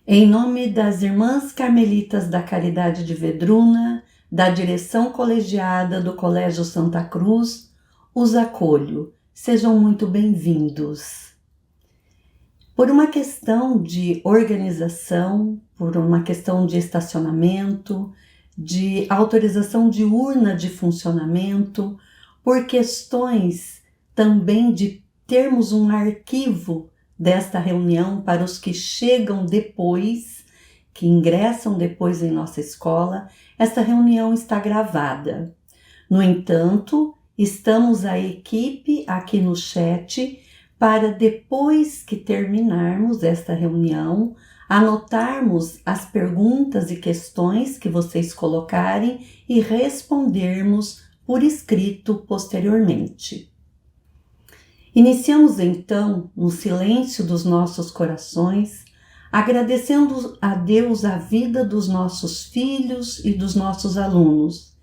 Em nome das Irmãs Carmelitas da Caridade de Vedruna, da direção colegiada do Colégio Santa Cruz, os acolho. Sejam muito bem-vindos. Por uma questão de organização, por uma questão de estacionamento, de autorização de urna de funcionamento, por questões também de termos um arquivo desta reunião para os que chegam depois, que ingressam depois em nossa escola, esta reunião está gravada. No entanto, estamos a equipe aqui no chat para depois que terminarmos esta reunião, anotarmos as perguntas e questões que vocês colocarem e respondermos por escrito posteriormente. Iniciamos então, no silêncio dos nossos corações, agradecendo a Deus a vida dos nossos filhos e dos nossos alunos,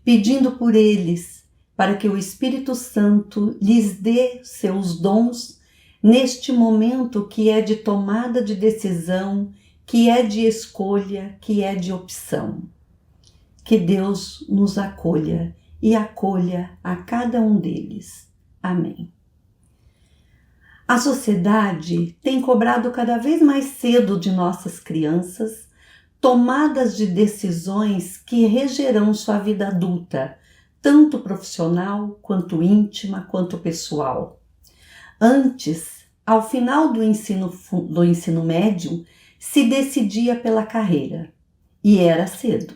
pedindo por eles para que o Espírito Santo lhes dê seus dons neste momento que é de tomada de decisão, que é de escolha, que é de opção. Que Deus nos acolha e acolha a cada um deles. Amém. A sociedade tem cobrado cada vez mais cedo de nossas crianças tomadas de decisões que regerão sua vida adulta, tanto profissional, quanto íntima, quanto pessoal. Antes, ao final do ensino médio, se decidia pela carreira, e era cedo.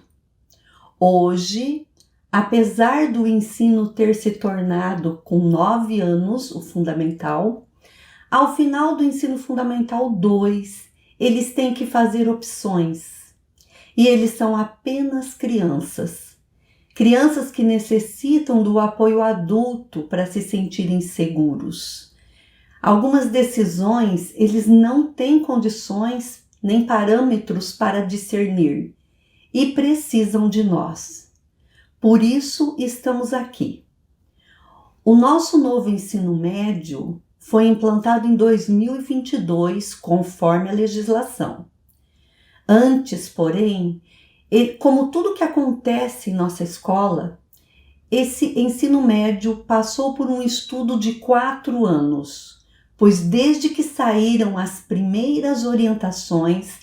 Hoje, apesar do ensino ter se tornado com 9 anos, o fundamental, ao final do ensino fundamental 2, eles têm que fazer opções. E eles são apenas crianças. Crianças que necessitam do apoio adulto para se sentirem seguros. Algumas decisões eles não têm condições nem parâmetros para discernir e precisam de nós. Por isso estamos aqui. O nosso novo ensino médio foi implantado em 2022, conforme a legislação. Antes, porém, como tudo que acontece em nossa escola, esse ensino médio passou por um estudo de 4 anos, pois desde que saíram as primeiras orientações,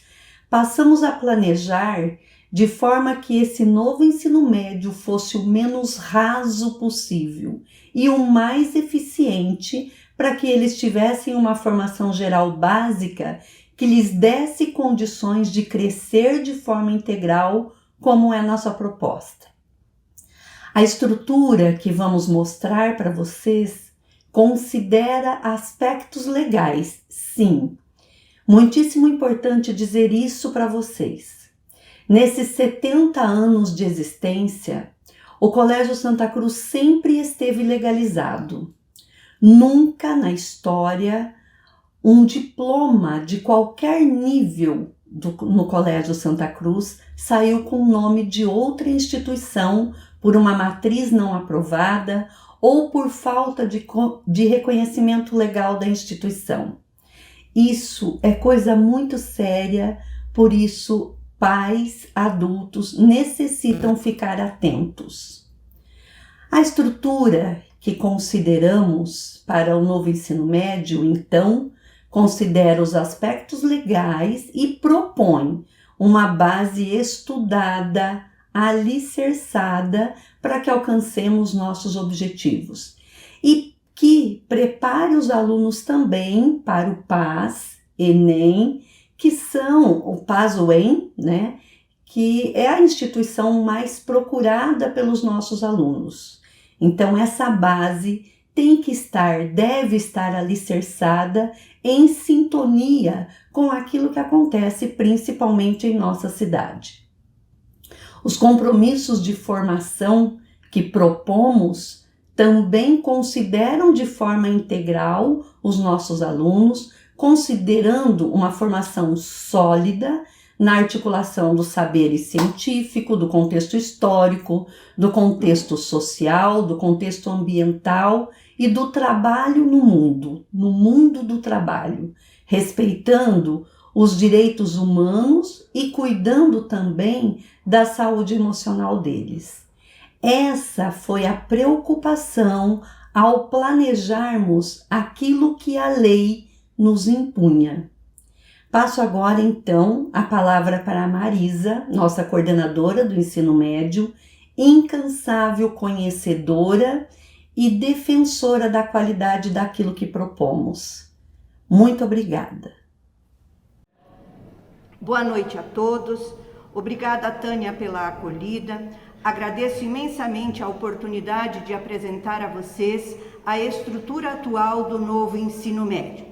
passamos a planejar de forma que esse novo ensino médio fosse o menos raso possível e o mais eficiente para que eles tivessem uma formação geral básica que lhes desse condições de crescer de forma integral, como é a nossa proposta. A estrutura que vamos mostrar para vocês considera aspectos legais, sim. Muitíssimo importante dizer isso para vocês. Nesses 70 anos de existência, o Colégio Santa Cruz sempre esteve legalizado. Nunca na história um diploma de qualquer nível no Colégio Santa Cruz saiu com o nome de outra instituição por uma matriz não aprovada ou por falta de reconhecimento legal da instituição. Isso é coisa muito séria, por isso pais, adultos necessitam ficar atentos. A estrutura que consideramos para o novo ensino médio, então, considera os aspectos legais e propõe uma base estudada, alicerçada para que alcancemos nossos objetivos e que prepare os alunos também para o PAS, Enem, que são o PAS ou EM, né, que é a instituição mais procurada pelos nossos alunos. Então, essa base deve estar alicerçada em sintonia com aquilo que acontece principalmente em nossa cidade. Os compromissos de formação que propomos também consideram de forma integral os nossos alunos, considerando uma formação sólida na articulação do saber científico, do contexto histórico, do contexto social, do contexto ambiental e do trabalho no mundo do trabalho, respeitando os direitos humanos e cuidando também da saúde emocional deles. Essa foi a preocupação ao planejarmos aquilo que a lei nos impunha. Passo agora, então, a palavra para a Marisa, nossa coordenadora do ensino médio, incansável conhecedora e defensora da qualidade daquilo que propomos. Muito obrigada. Boa noite a todos. Obrigada, Tânia, pela acolhida. Agradeço imensamente a oportunidade de apresentar a vocês a estrutura atual do novo ensino médio.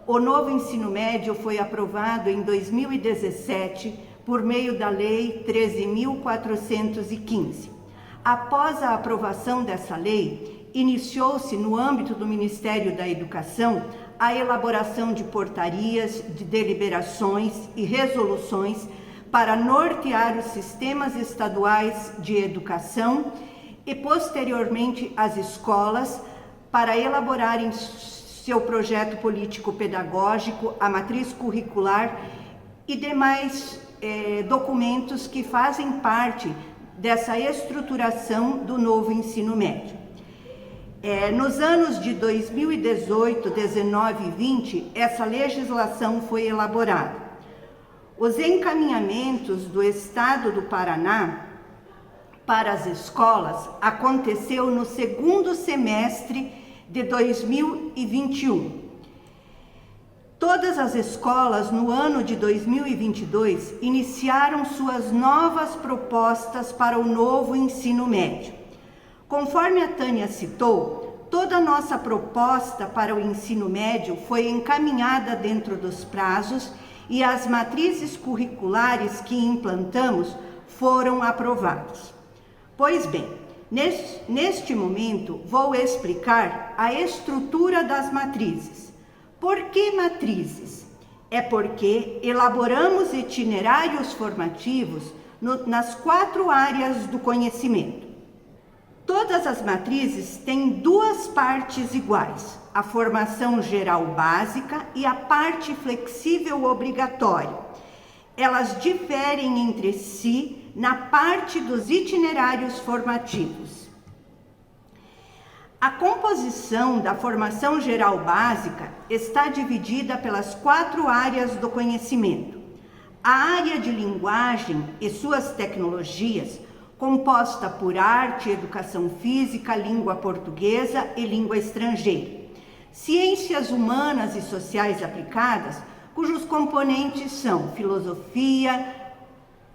O novo ensino médio foi aprovado em 2017 por meio da Lei 13.415. Após a aprovação dessa lei, iniciou-se no âmbito do Ministério da Educação a elaboração de portarias, de deliberações e resoluções para nortear os sistemas estaduais de educação e, posteriormente, as escolas para elaborarem seu projeto político-pedagógico, a matriz curricular e demais documentos que fazem parte dessa estruturação do novo ensino médio. Nos anos de 2018, 19 e 20, essa legislação foi elaborada. Os encaminhamentos do Estado do Paraná para as escolas aconteceu no segundo semestre de 2021. Todas as escolas no ano de 2022 iniciaram suas novas propostas para o novo ensino médio. Conforme a Tânia citou, toda a nossa proposta para o ensino médio foi encaminhada dentro dos prazos e as matrizes curriculares que implantamos foram aprovadas. Pois bem, neste momento vou explicar a estrutura das matrizes. Por que matrizes? É porque elaboramos itinerários formativos nas 4 áreas do conhecimento. Todas as matrizes têm 2 partes iguais, a formação geral básica e a parte flexível obrigatória. Elas diferem entre si na parte dos itinerários formativos. A composição da formação geral básica está dividida pelas 4 áreas do conhecimento. A área de linguagem e suas tecnologias, composta por arte, educação física, língua portuguesa e língua estrangeira. Ciências humanas e sociais aplicadas, cujos componentes são filosofia,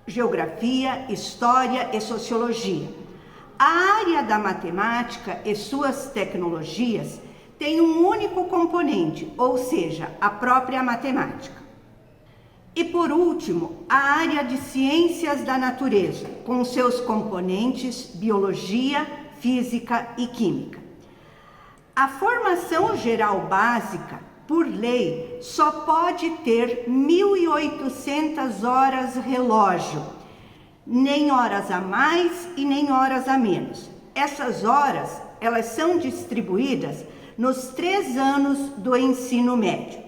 geografia, história e sociologia. A área da matemática e suas tecnologias tem um único componente, ou seja, a própria matemática. E por último, a área de ciências da natureza, com seus componentes biologia, física e química. A formação geral básica, por lei, só pode ter 1.800 horas relógio, nem horas a mais e nem horas a menos. Essas horas, elas são distribuídas nos 3 anos do ensino médio.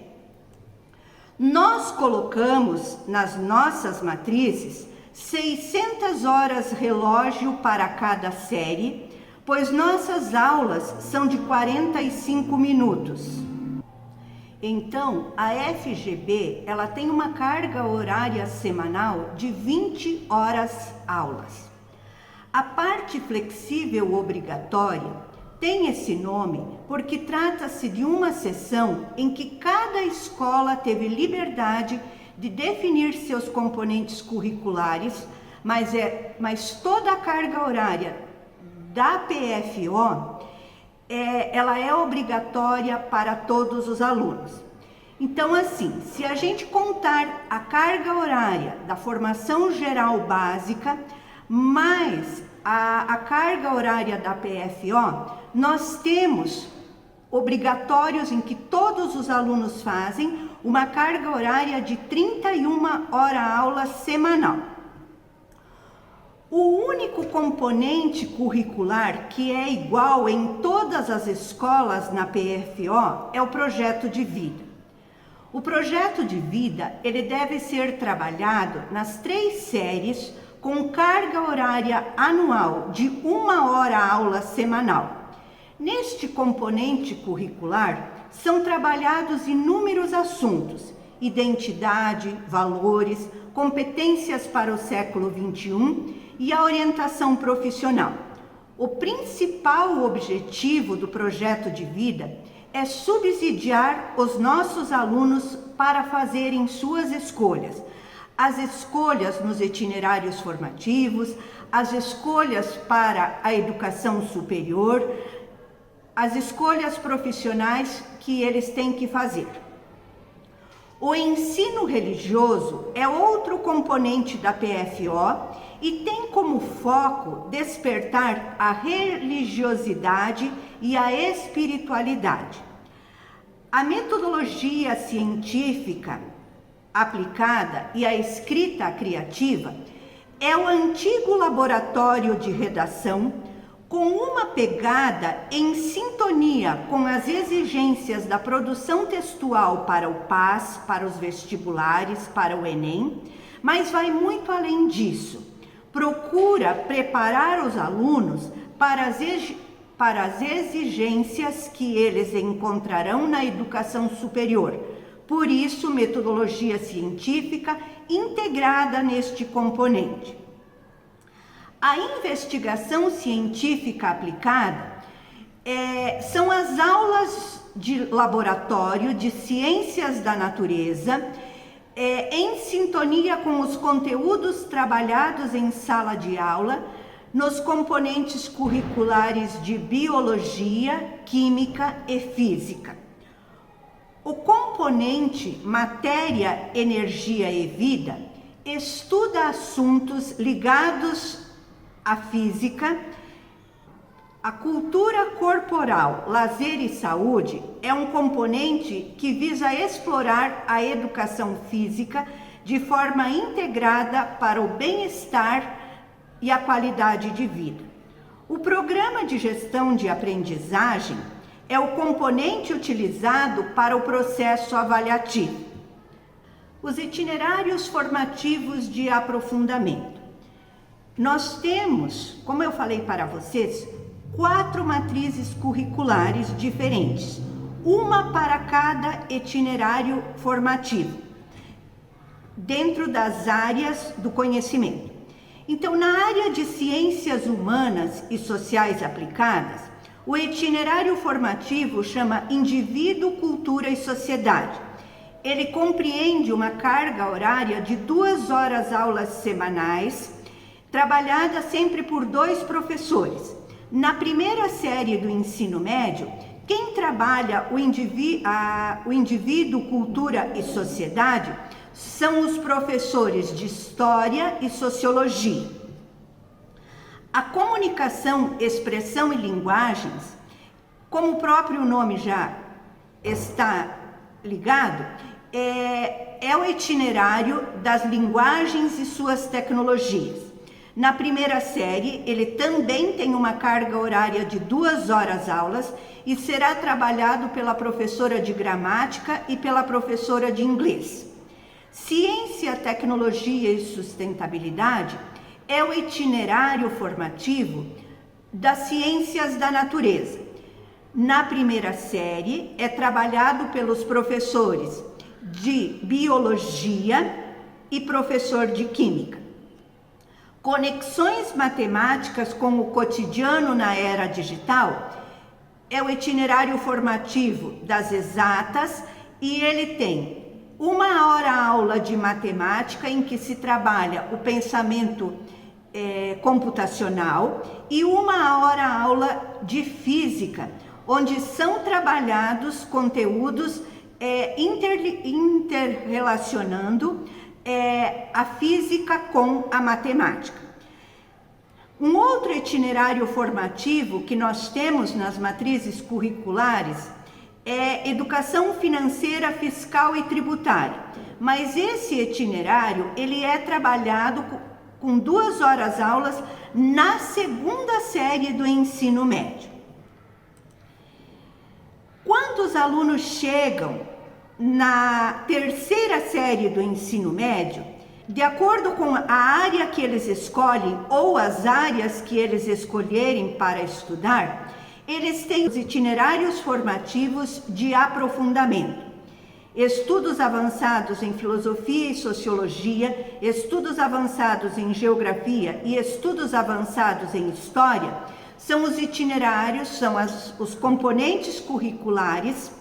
Nós colocamos nas nossas matrizes 600 horas relógio para cada série, pois nossas aulas são de 45 minutos. Então, a FGB, ela tem uma carga horária semanal de 20 horas aulas. A parte flexível obrigatória tem esse nome porque trata-se de uma sessão em que cada escola teve liberdade de definir seus componentes curriculares, mas toda a carga horária da PFO ela é obrigatória para todos os alunos. Então, assim, se a gente contar a carga horária da formação geral básica, mais a carga horária da PFO, nós temos obrigatórios em que todos os alunos fazem uma carga horária de 31 hora-aula semanal. O único componente curricular que é igual em todas as escolas na PFO é o projeto de vida. O projeto de vida, ele deve ser trabalhado nas 3 séries com carga horária anual de 1 hora aula semanal. Neste componente curricular, são trabalhados inúmeros assuntos: identidade, valores, competências para o século XXI e a orientação profissional. O principal objetivo do projeto de vida é subsidiar os nossos alunos para fazerem suas escolhas. As escolhas nos itinerários formativos, as escolhas para a educação superior, as escolhas profissionais que eles têm que fazer. O ensino religioso é outro componente da PFO e tem como foco despertar a religiosidade e a espiritualidade. A metodologia científica aplicada e a escrita criativa é o antigo laboratório de redação com uma pegada em sintonia com as exigências da produção textual para o PAS, para os vestibulares, para o Enem, mas vai muito além disso. Procura preparar os alunos para as exigências que eles encontrarão na educação superior. Por isso, metodologia científica integrada neste componente. A investigação científica aplicada são as aulas de laboratório de ciências da natureza, em sintonia com os conteúdos trabalhados em sala de aula, nos componentes curriculares de biologia, química e física. O componente matéria, energia e vida estuda assuntos ligados à física. A cultura corporal, lazer e saúde é um componente que visa explorar a educação física de forma integrada para o bem-estar e a qualidade de vida. O programa de gestão de aprendizagem é o componente utilizado para o processo avaliativo. Os itinerários formativos de aprofundamento. Nós temos, como eu falei para vocês, 4 matrizes curriculares diferentes, uma para cada itinerário formativo, dentro das áreas do conhecimento. Então, na área de ciências humanas e sociais aplicadas, o itinerário formativo chama Indivíduo, Cultura e Sociedade. Ele compreende uma carga horária de 2 horas aulas semanais, trabalhada sempre por 2 professores. Na primeira série do ensino médio, quem trabalha o indivíduo, cultura e sociedade são os professores de História e Sociologia. A comunicação, expressão e linguagens, como o próprio nome já está ligado, é o itinerário das linguagens e suas tecnologias. Na primeira série, ele também tem uma carga horária de 2 horas aulas e será trabalhado pela professora de gramática e pela professora de inglês. Ciência, Tecnologia e Sustentabilidade é o itinerário formativo das ciências da natureza. Na primeira série, é trabalhado pelos professores de biologia e professor de química. Conexões matemáticas com o cotidiano na era digital é o itinerário formativo das exatas e ele tem 1 hora aula de matemática em que se trabalha o pensamento computacional e 1 hora aula de física, onde são trabalhados conteúdos interrelacionando a física com a matemática. Um outro itinerário formativo que nós temos nas matrizes curriculares é educação financeira, fiscal e tributária. Mas esse itinerário, ele é trabalhado com 2 horas aulas na segunda série do ensino médio. Quando os alunos chegam na terceira série do ensino médio, de acordo com a área que eles escolhem ou as áreas que eles escolherem para estudar, eles têm os itinerários formativos de aprofundamento. Estudos avançados em filosofia e sociologia, estudos avançados em geografia e estudos avançados em história são os itinerários, são os componentes curriculares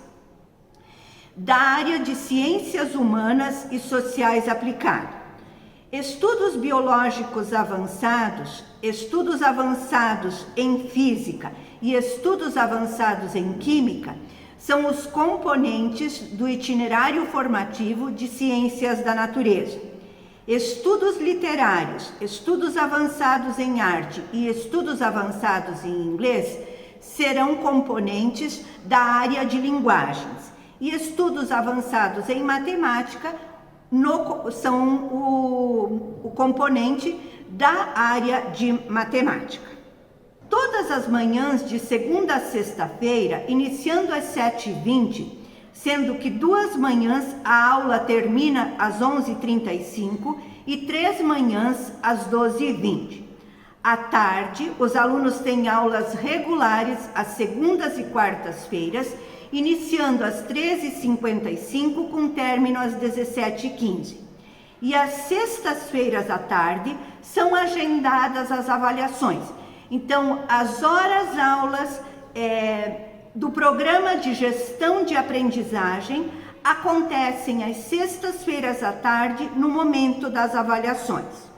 da área de ciências humanas e sociais aplicadas. Estudos biológicos avançados, estudos avançados em física e estudos avançados em química são os componentes do itinerário formativo de ciências da natureza. Estudos literários, estudos avançados em arte e estudos avançados em inglês serão componentes da área de linguagens. E estudos avançados em matemática são o componente da área de matemática. Todas as manhãs de segunda a sexta-feira, iniciando às 7h20, sendo que 2 manhãs a aula termina às 11h35 e 3 manhãs às 12h20. À tarde, os alunos têm aulas regulares às segundas e quartas-feiras, iniciando às 13h55 com término às 17h15. E às sextas-feiras à tarde são agendadas as avaliações. Então, as horas-aulas do programa de gestão de aprendizagem acontecem às sextas-feiras à tarde, no momento das avaliações.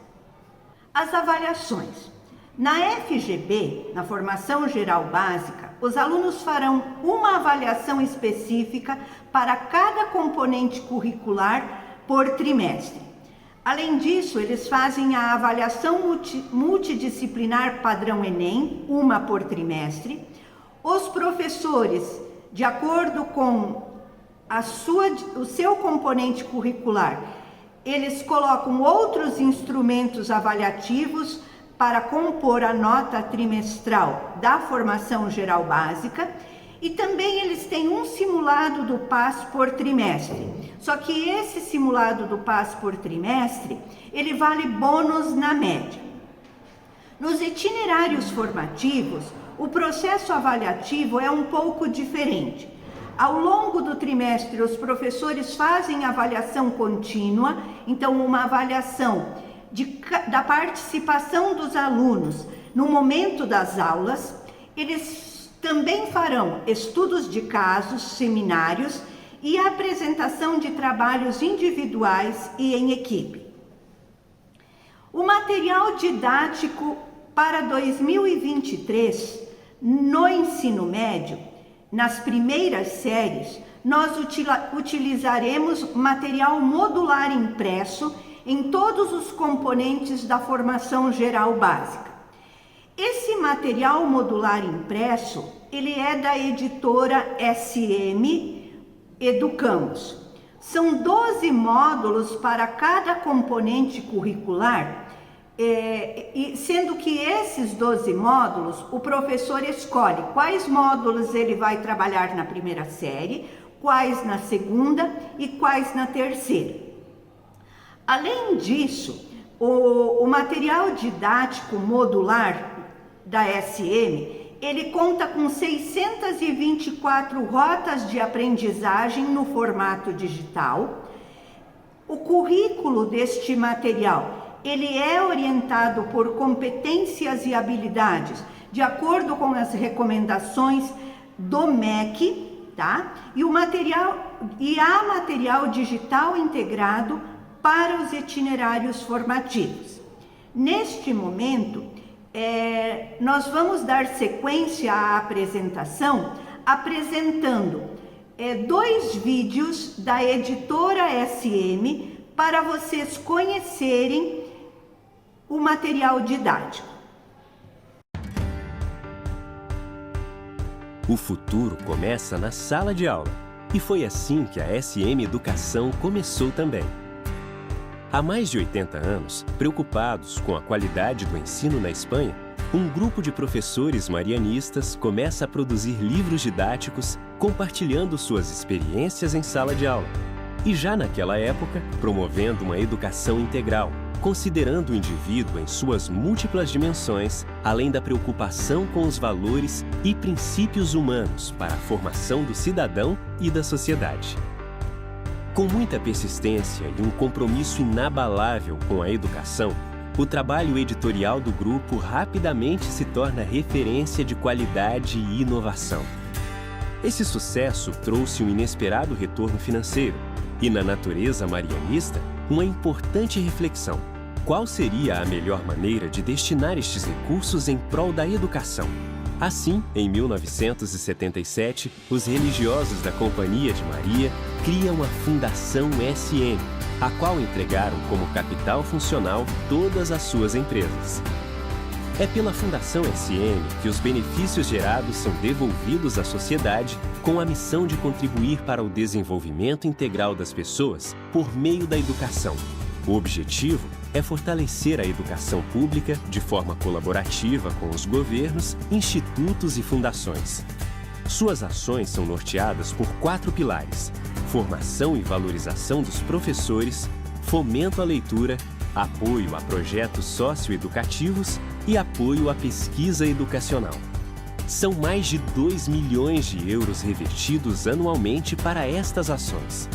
As avaliações. Na FGB, na Formação Geral Básica, os alunos farão uma avaliação específica para cada componente curricular por trimestre. Além disso, eles fazem a avaliação multidisciplinar padrão Enem, uma por trimestre. Os professores, de acordo com o seu componente curricular, eles colocam outros instrumentos avaliativos para compor a nota trimestral da Formação Geral Básica, e também eles têm um simulado do PAS por trimestre. Só que esse simulado do PAS por trimestre, ele vale bônus na média. Nos itinerários formativos, o processo avaliativo é um pouco diferente. Ao longo do trimestre, os professores fazem avaliação contínua, então uma avaliação da participação dos alunos no momento das aulas. Eles também farão estudos de casos, seminários e a apresentação de trabalhos individuais e em equipe. O material didático para 2023, no ensino médio, nas primeiras séries, nós utilizaremos material modular impresso em todos os componentes da Formação Geral Básica. Esse material modular impresso, ele é da editora SM Educamos. São 12 módulos para cada componente curricular, sendo que esses 12 módulos, o professor escolhe quais módulos ele vai trabalhar na primeira série, quais na segunda e quais na terceira. Além disso, o material didático modular da SM, ele conta com 624 rotas de aprendizagem no formato digital. O currículo deste material, ele é orientado por competências e habilidades, de acordo com as recomendações do MEC, tá? E há material digital integrado para os itinerários formativos. Neste momento, nós vamos dar sequência à apresentação, apresentando 2 vídeos da editora SM para vocês conhecerem o material didático. O futuro começa na sala de aula, e foi assim que a SM Educação começou também. Há mais de 80 anos, preocupados com a qualidade do ensino na Espanha, um grupo de professores marianistas começa a produzir livros didáticos compartilhando suas experiências em sala de aula. E já naquela época, promovendo uma educação integral, considerando o indivíduo em suas múltiplas dimensões, além da preocupação com os valores e princípios humanos para a formação do cidadão e da sociedade. Com muita persistência e um compromisso inabalável com a educação, o trabalho editorial do grupo rapidamente se torna referência de qualidade e inovação. Esse sucesso trouxe um inesperado retorno financeiro e, na natureza marianista, uma importante reflexão. Qual seria a melhor maneira de destinar estes recursos em prol da educação? Assim, em 1977, os religiosos da Companhia de Maria criam a Fundação SM, a qual entregaram como capital funcional todas as suas empresas. É pela Fundação SM que os benefícios gerados são devolvidos à sociedade com a missão de contribuir para o desenvolvimento integral das pessoas por meio da educação. O objetivo é fortalecer a educação pública de forma colaborativa com os governos, institutos e fundações. Suas ações são norteadas por 4 pilares: formação e valorização dos professores, fomento à leitura, apoio a projetos socioeducativos e apoio à pesquisa educacional. São mais de 2 milhões de euros revertidos anualmente para estas ações.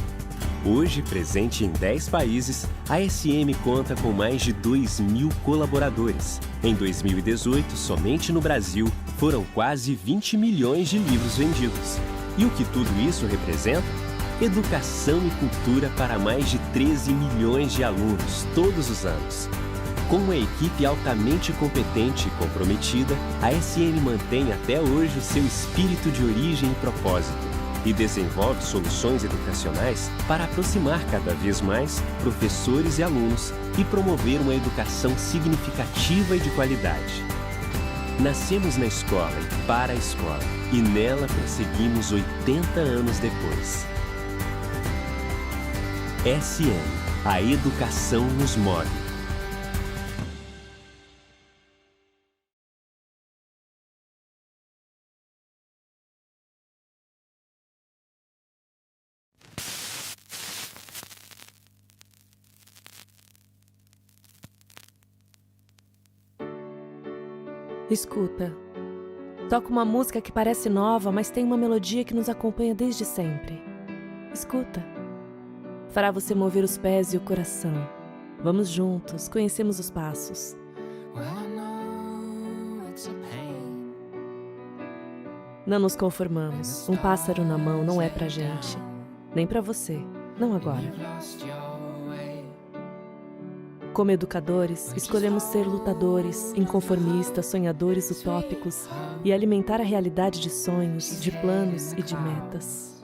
Hoje, presente em 10 países, a SM conta com mais de 2.000 colaboradores. Em 2018, somente no Brasil, foram quase 20 milhões de livros vendidos. E o que tudo isso representa? Educação e cultura para mais de 13 milhões de alunos todos os anos. Com uma equipe altamente competente e comprometida, a SM mantém até hoje o seu espírito de origem e propósito e desenvolve soluções educacionais para aproximar cada vez mais professores e alunos e promover uma educação significativa e de qualidade. Nascemos na escola e para a escola, e nela prosseguimos 80 anos depois. SM, a educação nos move. Escuta. Toca uma música que parece nova, mas tem uma melodia que nos acompanha desde sempre. Escuta. Fará você mover os pés e o coração. Vamos juntos, conhecemos os passos. Não nos conformamos. Um pássaro na mão não é pra gente. Nem pra você. Não agora. Como educadores, escolhemos ser lutadores, inconformistas, sonhadores utópicos e alimentar a realidade de sonhos, de planos e de metas.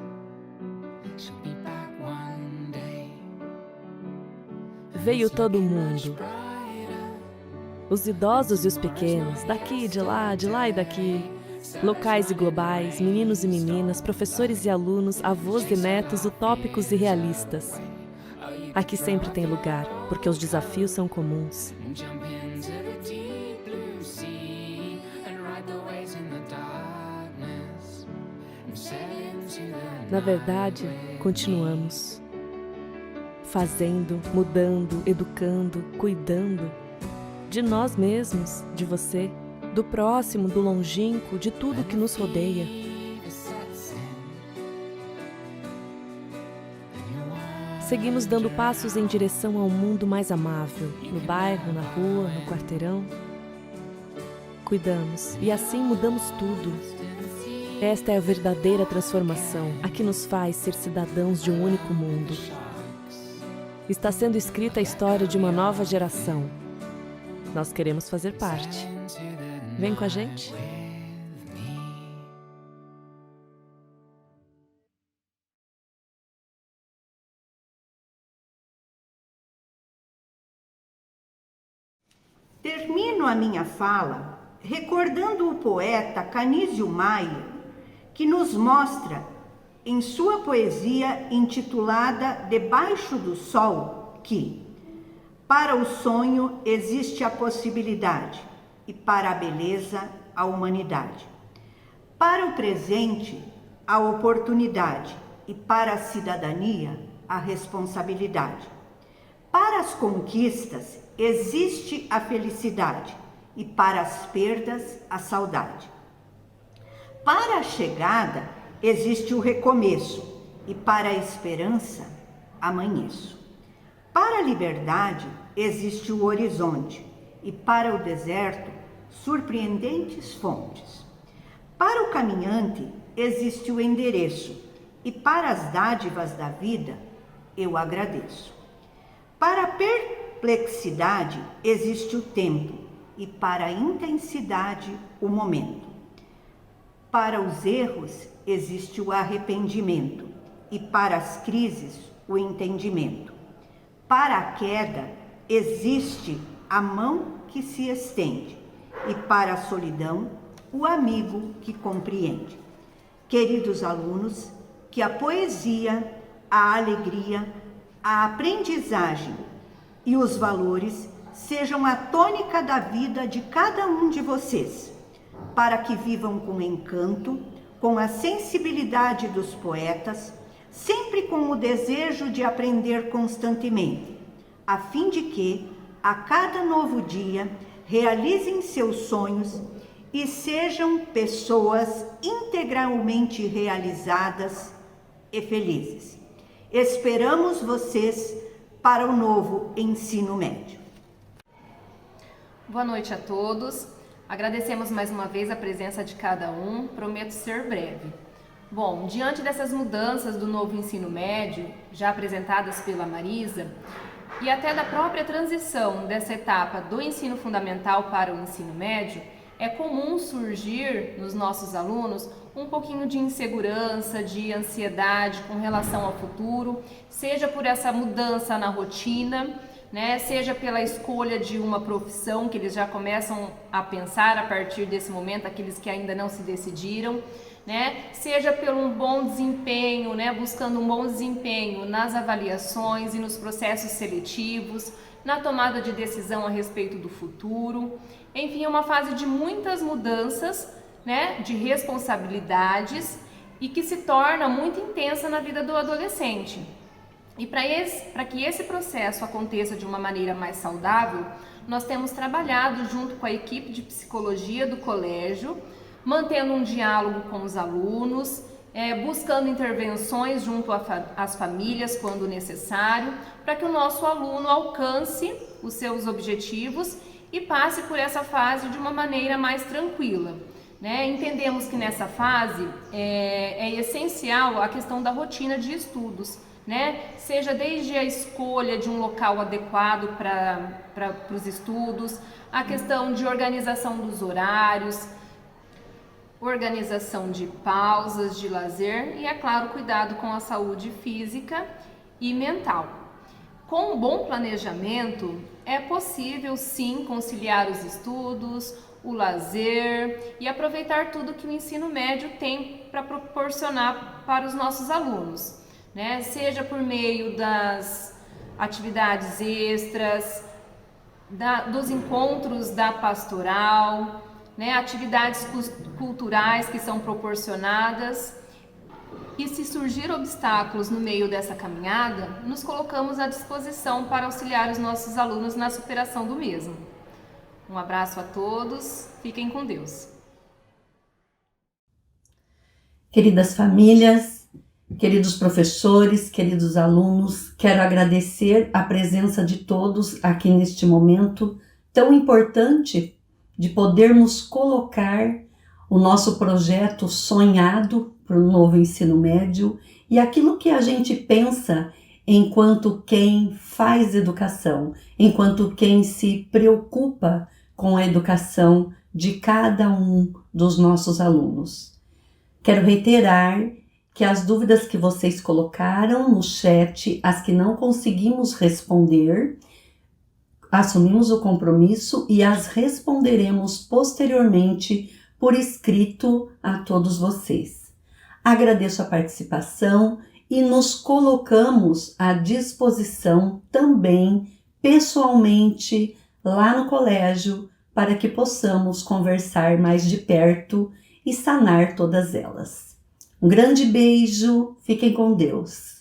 Veio todo mundo. Os idosos e os pequenos, daqui, de lá e daqui. Locais e globais, meninos e meninas, professores e alunos, avós e netos, utópicos e realistas. Aqui sempre tem lugar, porque os desafios são comuns. Na verdade, continuamos. Fazendo, mudando, educando, cuidando. De nós mesmos, de você, do próximo, do longínquo, de tudo que nos rodeia. Seguimos dando passos em direção a um mundo mais amável, no bairro, na rua, no quarteirão. Cuidamos e assim mudamos tudo. Esta é a verdadeira transformação, a que nos faz ser cidadãos de um único mundo. Está sendo escrita a história de uma nova geração. Nós queremos fazer parte. Vem com a gente? Termino a minha fala recordando o poeta Canísio Maia, que nos mostra, em sua poesia intitulada Debaixo do Sol, que, para o sonho existe a possibilidade, e para a beleza, a humanidade. Para o presente, a oportunidade e para a cidadania, a responsabilidade. Para as conquistas, existe a felicidade e para as perdas, a saudade. Para a chegada, existe o recomeço e para a esperança, amanheço. Para a liberdade, existe o horizonte e para o deserto, surpreendentes fontes. Para o caminhante, existe o endereço e para as dádivas da vida, eu agradeço. Para a perplexidade, existe o tempo e para a intensidade, o momento. Para os erros, existe o arrependimento e para as crises, o entendimento. Para a queda, existe a mão que se estende e para a solidão, o amigo que compreende. Queridos alunos, que a poesia, a alegria, a aprendizagem e os valores sejam a tônica da vida de cada um de vocês, para que vivam com encanto, com a sensibilidade dos poetas, sempre com o desejo de aprender constantemente, a fim de que, a cada novo dia, realizem seus sonhos e sejam pessoas integralmente realizadas e felizes. Esperamos vocês para o novo ensino médio. Boa noite a todos. Agradecemos mais uma vez a presença de cada um. Prometo ser breve. Bom, diante dessas mudanças do novo ensino médio, já apresentadas pela Marisa, e até da própria transição dessa etapa do ensino fundamental para o ensino médio, é comum surgir nos nossos alunos um pouquinho de insegurança, de ansiedade com relação ao futuro, seja por essa mudança na rotina, né, seja pela escolha de uma profissão que eles já começam a pensar a partir desse momento, aqueles que ainda não se decidiram, né, seja pelo um bom desempenho, né, buscando um bom desempenho nas avaliações e nos processos seletivos, na tomada de decisão a respeito do futuro. Enfim, é uma fase de muitas mudanças, né, de responsabilidades e que se torna muito intensa na vida do adolescente. E para que esse processo aconteça de uma maneira mais saudável, nós temos trabalhado junto com a equipe de psicologia do colégio, mantendo um diálogo com os alunos, buscando intervenções junto às famílias quando necessário, para que o nosso aluno alcance os seus objetivos e passe por essa fase de uma maneira mais tranquila, né? Entendemos que nessa fase é essencial a questão da rotina de estudos, né? Seja desde a escolha de um local adequado para os estudos, a questão de organização dos horários, organização de pausas, de lazer e, é claro, cuidado com a saúde física e mental. Com um bom planejamento, é possível sim conciliar os estudos, o lazer e aproveitar tudo que o ensino médio tem para proporcionar para os nossos alunos, né? Seja por meio das atividades extras, dos encontros da pastoral, né? Atividades culturais que são proporcionadas. E se surgir obstáculos no meio dessa caminhada, nos colocamos à disposição para auxiliar os nossos alunos na superação do mesmo. Um abraço a todos, fiquem com Deus. Queridas famílias, queridos professores, queridos alunos, quero agradecer a presença de todos aqui neste momento tão importante de podermos colocar o nosso projeto sonhado para o novo ensino médio e aquilo que a gente pensa enquanto quem faz educação, enquanto quem se preocupa com a educação de cada um dos nossos alunos. Quero reiterar que as dúvidas que vocês colocaram no chat, as que não conseguimos responder, assumimos o compromisso e as responderemos posteriormente por escrito a todos vocês. Agradeço a participação e nos colocamos à disposição também pessoalmente lá no colégio para que possamos conversar mais de perto e sanar todas elas. Um grande beijo, fiquem com Deus.